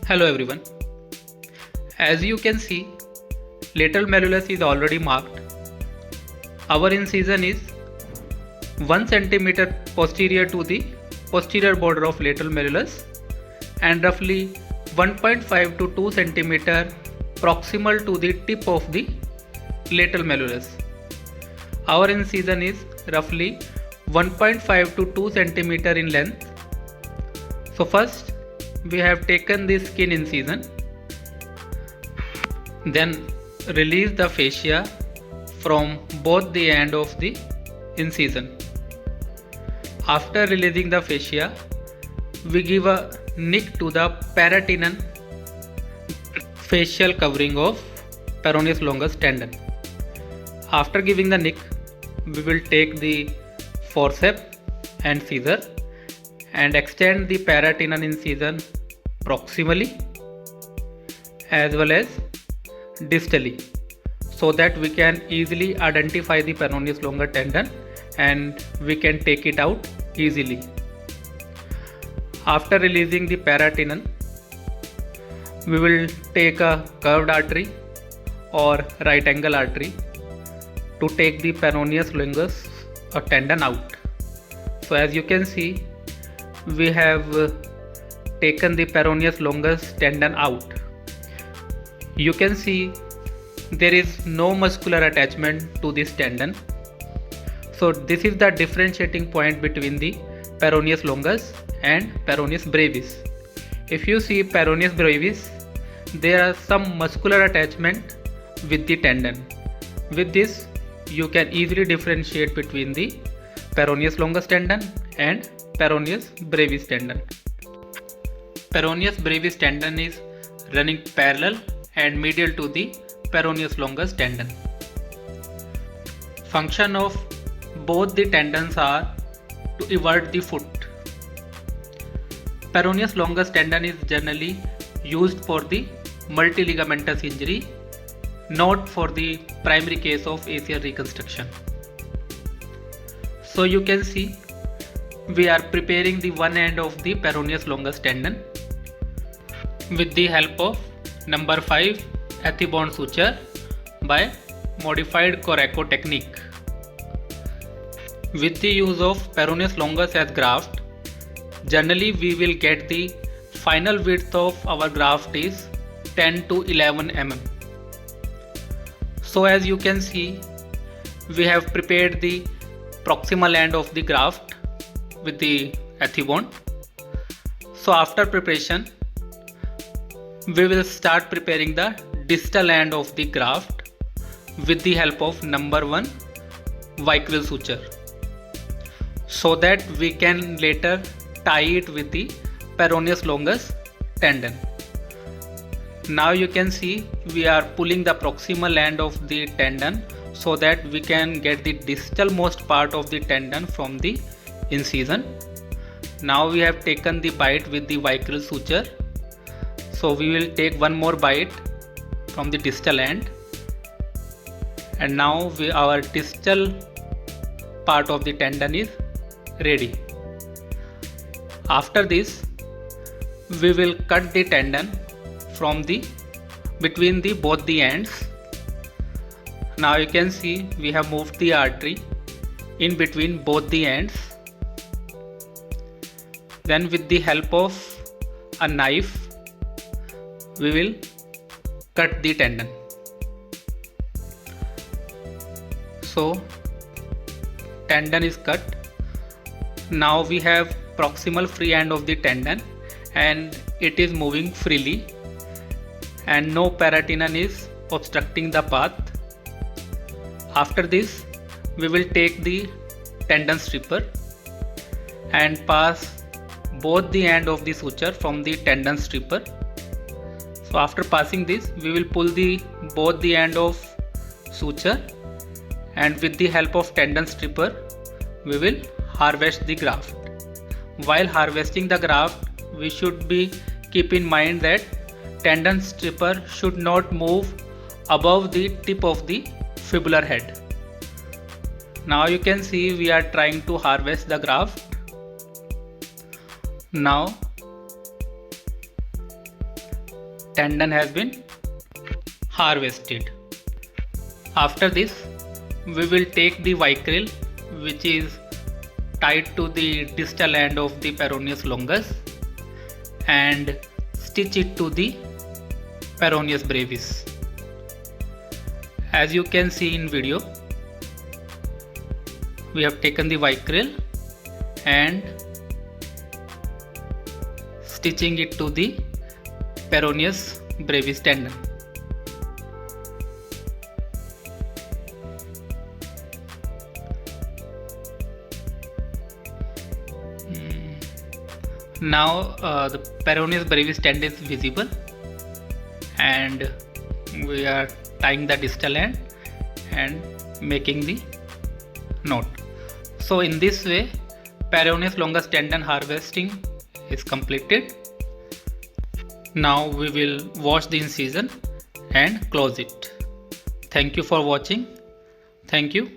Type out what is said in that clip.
Hello everyone. As you can see, lateral malleolus is already marked. Our incision is 1 centimeter posterior to the posterior border of lateral malleolus and roughly 1.5 to 2 centimeter proximal to the tip of the lateral malleolus. Our incision is roughly 1.5 to 2 centimeter in length. So first we have taken the skin incision, then release the fascia from both the end of the incision. After releasing the fascia, we give a nick to the paratenon fascial covering of peroneus longus tendon. After giving the nick, we will take the forceps and scissor and extend the paratenon incision proximally as well as distally so that we can easily identify the peroneus longus tendon and we can take it out easily. After releasing the paratenon, we will take a curved artery or right angle artery to take the peroneus longus tendon out. So as you can see, we have taken the peroneus longus tendon out. You can see there is no muscular attachment to this tendon. So this is the differentiating point between the peroneus longus and peroneus brevis. If you see peroneus brevis, there are some muscular attachment with the tendon. With this, you can easily differentiate between the peroneus longus tendon and peroneus brevis tendon. Peroneus brevis tendon is running parallel and medial to the peroneus longus tendon. Function of both the tendons are to evert the foot. Peroneus longus tendon is generally used for the multiligamentous injury, not for the primary case of ACL reconstruction. So you can see we are preparing the one end of the peroneus longus tendon with the help of number 5 Ethibond suture by modified Coraco technique. With the use of peroneus longus as graft, generally we will get the final width of our graft is 10 to 11 mm. So as you can see, we have prepared the proximal end of the graft with the Ethibond. So after preparation, we will start preparing the distal end of the graft with the help of number 1 Vicryl suture, so that we can later tie it with the peroneus longus tendon. Now you can see we are pulling the proximal end of the tendon so that we can get the distal most part of the tendon from the incision. Now we have taken the bite with the Vicryl suture. So we will take one more bite from the distal end, and now our distal part of the tendon is ready. After this, we will cut the tendon from the between the both the ends. Now you can see we have moved the artery in between both the ends. Then with the help of a knife, we will cut the tendon. So tendon is cut. Now we have proximal free end of the tendon and it is moving freely and no paratenon is obstructing the path. After this, we will take the tendon stripper and pass both the end of the suture from the tendon stripper. So after passing this, we will pull both the end of suture, and with the help of tendon stripper, we will harvest the graft. While harvesting the graft, we should keep in mind that tendon stripper should not move above the tip of the fibular head. Now you can see we are trying to harvest the graft. Now tendon has been harvested. After this, we will take the vicryl, which is tied to the distal end of the peroneus longus, and stitch it to the peroneus brevis. As you can see in video, we have taken the vicryl and stitching it to the peroneus brevis tendon. Now the peroneus brevis tendon is visible, and we are tying the distal end and making the knot. So in this way, peroneus longus tendon harvesting is completed. Now we will wash the incision and close it. Thank you for watching. Thank you.